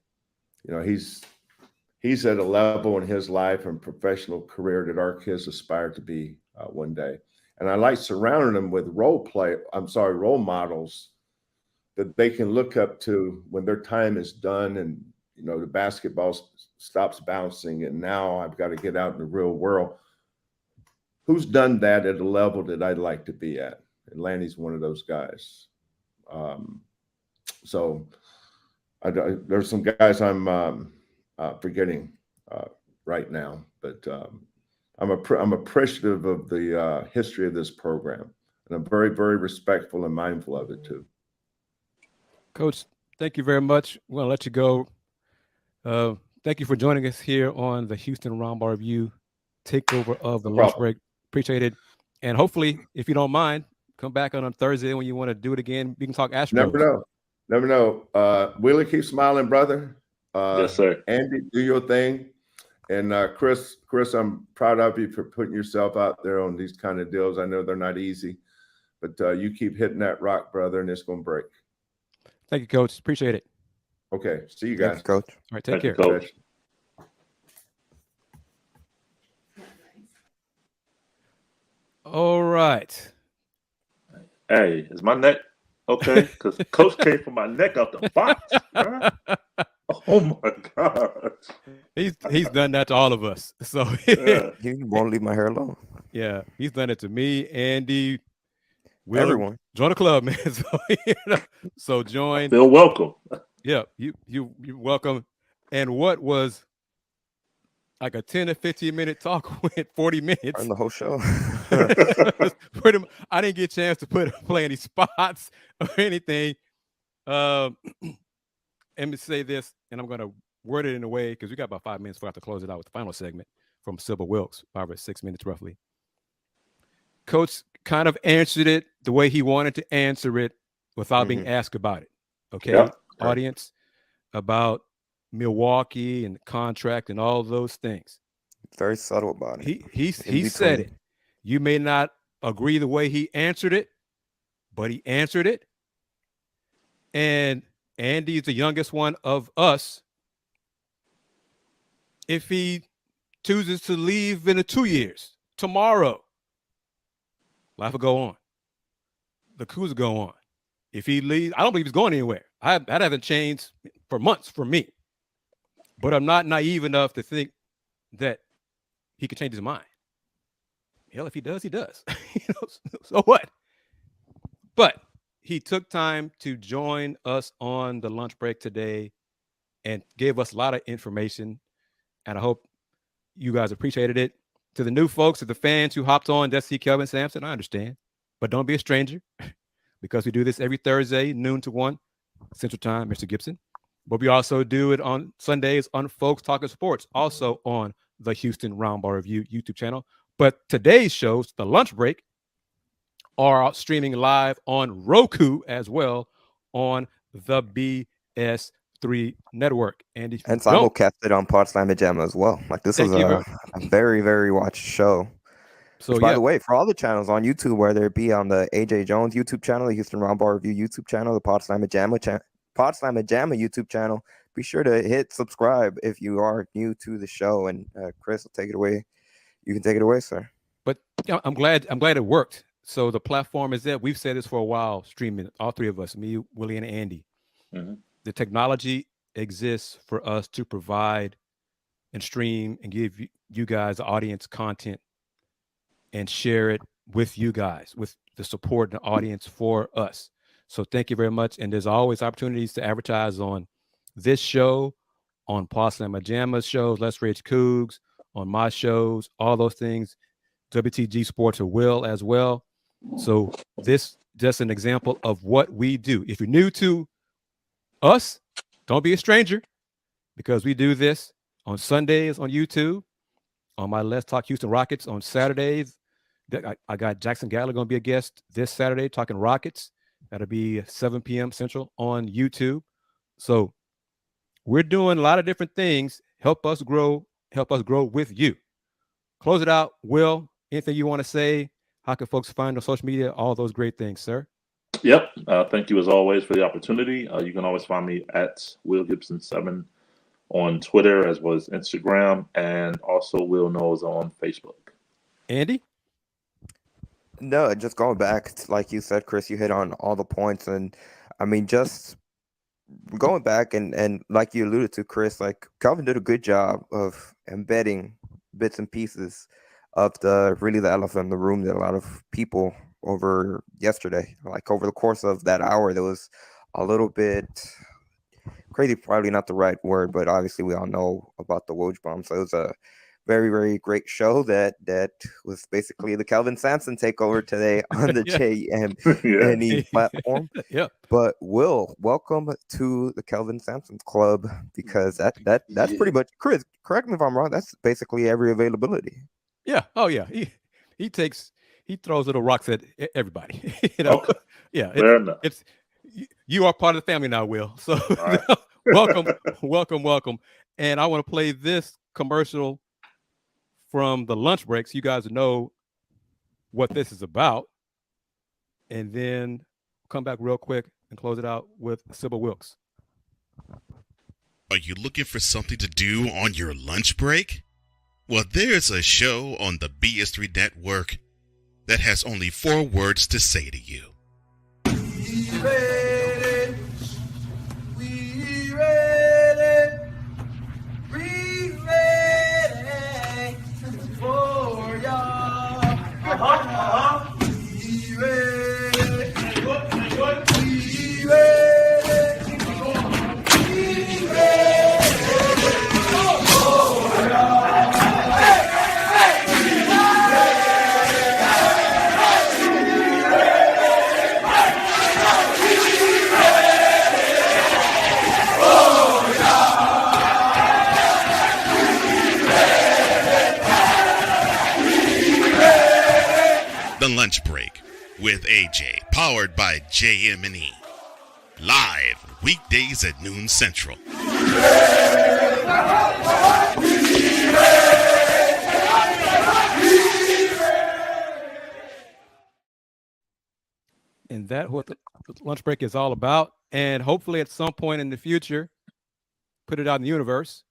E: He's at a level in his life and professional career that our kids aspire to be one day. And I like surrounding them with role models that they can look up to when their time is done and the basketball stops bouncing and now I've got to get out in the real world. Who's done that at a level that I'd like to be at? And Lanny's one of those guys. So there's some guys I'm forgetting right now, but I'm appreciative of the history of this program, and I'm very, very respectful and mindful of it too.
B: Coach, thank you very much. We're gonna let you go. Thank you for joining us here on the Houston Roundball Review takeover of the lunch break. Appreciate it. And hopefully, if you don't mind, come back on Thursday when you want to do it again. We can talk Astros.
E: Never know. Willie, keep smiling, brother.
C: Yes, sir.
E: Andy, do your thing. And Chris, I'm proud of you for putting yourself out there on these kind of deals. I know they're not easy, but you keep hitting that rock, brother, and it's going to break.
B: Thank you, Coach. Appreciate it.
E: Okay. See you guys.
D: Thanks, Coach.
B: All right. Take care.
C: Coach.
B: All right.
C: Hey, is my neck okay? Because Coach came from my neck out the box. Huh? Oh my God.
B: He's done that to all of us. So
C: Yeah.
D: You won't leave my hair alone.
B: Yeah, he's done it to me, Andy, Will.
D: Everyone.
B: Join the club, man. So join.
C: Feel welcome.
B: Yeah, you welcome. And what was like a 10 to 15 minute talk went 40 minutes.
D: On the whole show.
B: I didn't get a chance to play any spots or anything. Let me say this, and I'm going to word it in a way because we got about 5 minutes before I have to close it out with the final segment from Sybil Wilkes, 5 or 6 minutes roughly. Coach kind of answered it the way he wanted to answer it without being asked about it. Okay,
C: yeah,
B: audience, about Milwaukee and the contract and all those things.
D: Very subtle about it.
B: He said it. You may not agree the way he answered it, but he answered it. And Andy is the youngest one of us. If he chooses to leave in 2 years, tomorrow, life will go on. The coups will go on. If he leaves, I don't believe he's going anywhere. That hasn't changed for months for me. But I'm not naive enough to think that he could change his mind. Hell, if he does, he does. So what? But he took time to join us on the lunch break today and gave us a lot of information. And I hope you guys appreciated it. To the new folks, to the fans who hopped on to see Kelvin Sampson, I understand. But don't be a stranger because we do this every Thursday, noon to 1 Central Time, Mr. Gibson. But we also do it on Sundays on Folks Talking Sports, also on the Houston Roundball Review YouTube channel. But today's shows, the lunch break, are streaming live on Roku as well on the BS3 network. And
D: simulcasted on Potsdam Jamma as well. Like this is a very, very watched show. So by the way, for all the channels on YouTube, whether it be on the AJ Jones YouTube channel, the Houston Roundball Review YouTube channel, the Potsdam Jamma YouTube channel, be sure to hit subscribe if you are new to the show. And Chris will take it away. You can take it away, sir.
B: But I'm glad it worked. So the platform is there. We've said this for a while, streaming, all three of us, me, Willie, and Andy. Mm-hmm. The technology exists for us to provide and stream and give you guys, the audience, content and share it with you guys, with the support and the audience for us. So thank you very much. And there's always opportunities to advertise on this show, on Potsdam Jamma's shows, Let's Rage Cougs, on my shows, all those things. WTG Sports will as well. So this just an example of what we do. If you're new to us, don't be a stranger because we do this on Sundays on YouTube, on my Let's Talk Houston Rockets on Saturdays. I got Jackson Gallagher going to be a guest this Saturday talking Rockets. That'll be 7 p.m. Central on YouTube. So we're doing a lot of different things. Help us grow with you. Close it out. Will, anything you want to say? How can folks find on social media? All those great things, sir.
C: Yep. Thank you as always for the opportunity. You can always find me at Will Gibson 7 on Twitter as well as Instagram, and also Will Knows on Facebook.
B: Andy?
D: No, just going back, like you said, Chris, you hit on all the points. And I mean, just going back and like you alluded to, Chris, like Calvin did a good job of embedding bits and pieces of the elephant in the room that a lot of people over yesterday, like over the course of that hour, there was a little bit crazy, probably not the right word, but obviously we all know about the Woj bomb. So it was a very, very great show that was basically the Kelvin Sampson takeover today on the JM&E platform.
B: Yeah.
D: But Will, welcome to the Kelvin Sampson Club, because that's pretty much, Chris, correct me if I'm wrong, that's basically every availability.
B: Yeah. Oh yeah. He throws little rocks at everybody. Okay. Yeah. You are part of the family now, Will. So right. welcome. And I want to play this commercial from the lunch break so you guys know what this is about. And then come back real quick and close it out with Sybil Wilkes.
F: Are you looking for something to do on your lunch break? Well, there's a show on the BS3 network that has only 4 words to say to you.
A: We ready. We ready. We ready for y'all.
F: AJ, powered by JM&E. Live weekdays at noon Central.
B: And that's what the lunch break is all about. And hopefully at some point in the future, put it out in the universe.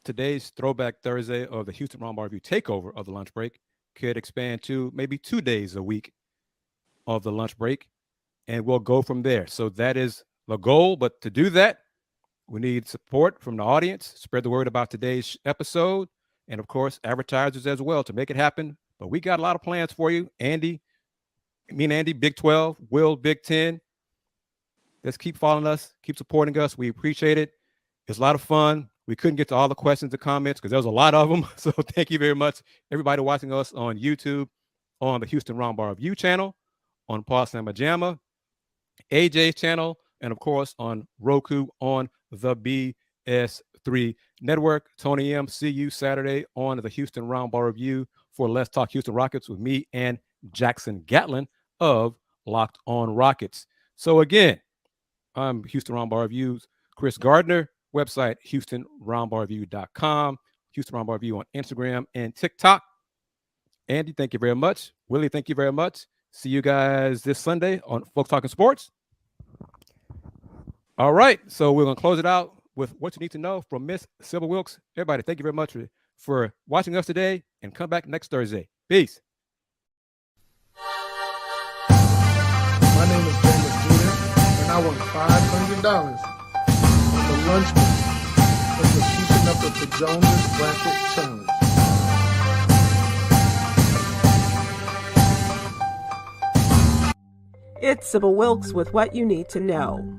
B: Today's Throwback Thursday of the Houston Roundball Review Takeover of the lunch break could expand to maybe 2 days a week of the lunch break, and we'll go from there. So that is the goal. But to do that, we need support from the audience. Spread the word about today's episode, and of course, advertisers as well to make it happen. But we got a lot of plans for you. Me and Andy, Big 12, Will, Big 10. Let's keep following us, keep supporting us. We appreciate it. It's a lot of fun. We couldn't get to all the questions and comments because there was a lot of them. So thank you very much, everybody watching us on YouTube, on the Houston Roundball Review channel, on Paul Slamma Jamma, AJ's channel, and of course on Roku on the BS3 network. Tony M, see you Saturday on the Houston Roundball Review for Let's Talk Houston Rockets with me and Jackson Gatlin of Locked On Rockets. So again, I'm Houston Roundball Review's Chris Gardner. Website, HoustonRoundballReview.com. Houston Roundball Review on Instagram and TikTok. Andy, thank you very much. Willie, thank you very much. See you guys this Sunday on Folks Talking Sports. All right, so we're going to close it out with what you need to know from Miss Sybil Wilkes. Everybody, thank you very much for watching us today, and come back next Thursday. Peace.
G: My name is James Jr., and I won $500 on the lunch break that was keeping up with the Jonas Bracket Challenge.
H: It's Sybil Wilkes with what you need to know.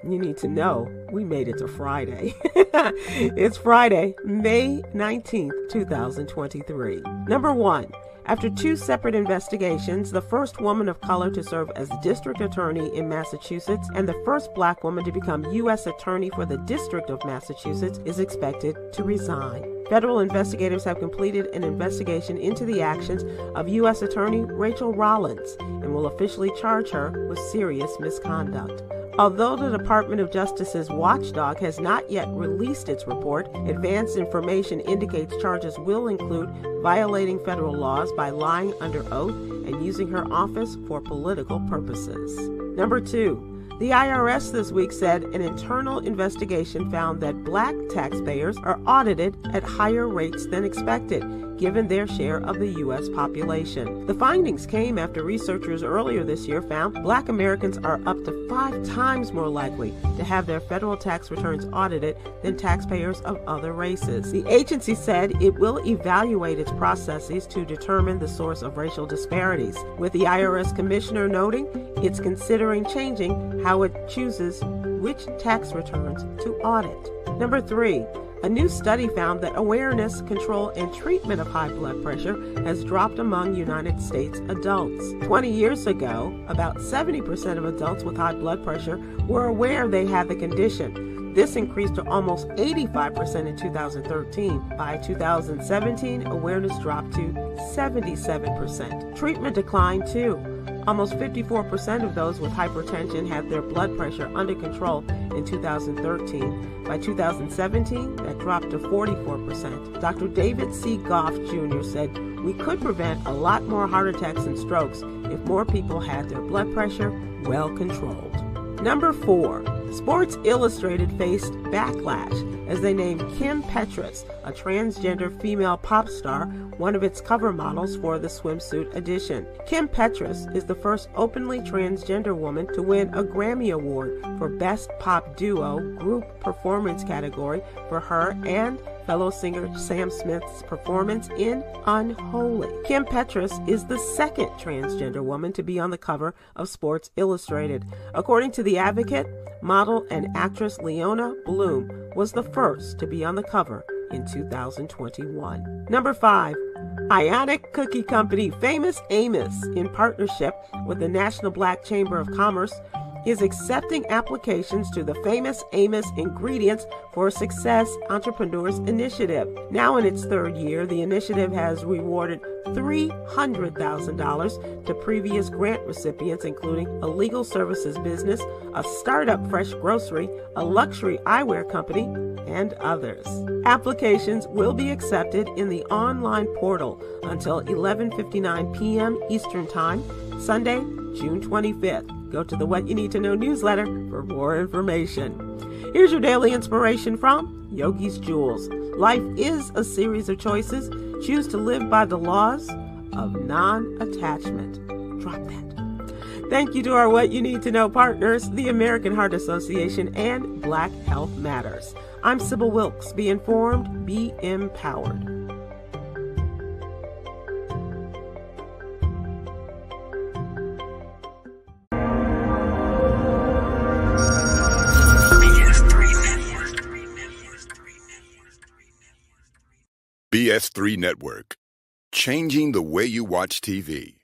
H: You need to know we made it to Friday. It's Friday, May 19th, 2023. Number 1. After 2 separate investigations, the first woman of color to serve as district attorney in Massachusetts and the first black woman to become U.S. attorney for the District of Massachusetts is expected to resign. Federal investigators have completed an investigation into the actions of U.S. Attorney Rachel Rollins and will officially charge her with serious misconduct. Although the Department of Justice's watchdog has not yet released its report, advanced information indicates charges will include violating federal laws by lying under oath and using her office for political purposes. Number 2. The IRS this week said an internal investigation found that black taxpayers are audited at higher rates than expected, given their share of the U.S. population. The findings came after researchers earlier this year found black Americans are up to 5 times more likely to have their federal tax returns audited than taxpayers of other races. The agency said it will evaluate its processes to determine the source of racial disparities, with the IRS commissioner noting it's considering changing how it chooses which tax returns to audit. Number 3. A new study found that awareness, control, and treatment of high blood pressure has dropped among United States adults. 20 years ago, about 70% of adults with high blood pressure were aware they had the condition. This increased to almost 85% in 2013. By 2017, awareness dropped to 77%. Treatment declined too. Almost 54% of those with hypertension had their blood pressure under control in 2013. By 2017, that dropped to 44%. Dr. David C. Goff Jr. said, "We could prevent a lot more heart attacks and strokes if more people had their blood pressure well controlled." Number 4. Sports Illustrated faced backlash as they named Kim Petras, a transgender female pop star, one of its cover models for the swimsuit edition. Kim Petras is the first openly transgender woman to win a Grammy Award for Best Pop Duo Group Performance category for her and fellow singer Sam Smith's performance in Unholy. Kim Petras is the second transgender woman to be on the cover of Sports Illustrated. According to The Advocate, model and actress Leona Bloom was the first to be on the cover in 2021. Number 5. Ionic Cookie Company Famous Amos, in partnership with the National Black Chamber of Commerce, is accepting applications to the Famous Amos Ingredients for Success Entrepreneurs Initiative. Now in its third year, the initiative has rewarded $300,000 to previous grant recipients, including a legal services business, a startup fresh grocery, a luxury eyewear company, and others. Applications will be accepted in the online portal until 11:59 p.m. Eastern Time, Sunday, June 25th. Go to the What You Need to Know newsletter for more information. Here's your daily inspiration from Yogi's Jewels. Life is a series of choices. Choose to live by the laws of non-attachment. Drop that. Thank you to our What You Need to Know partners, the American Heart Association and Black Health Matters. I'm Sybil Wilkes. Be informed, be empowered.
I: BS3 Network, changing the way you watch TV.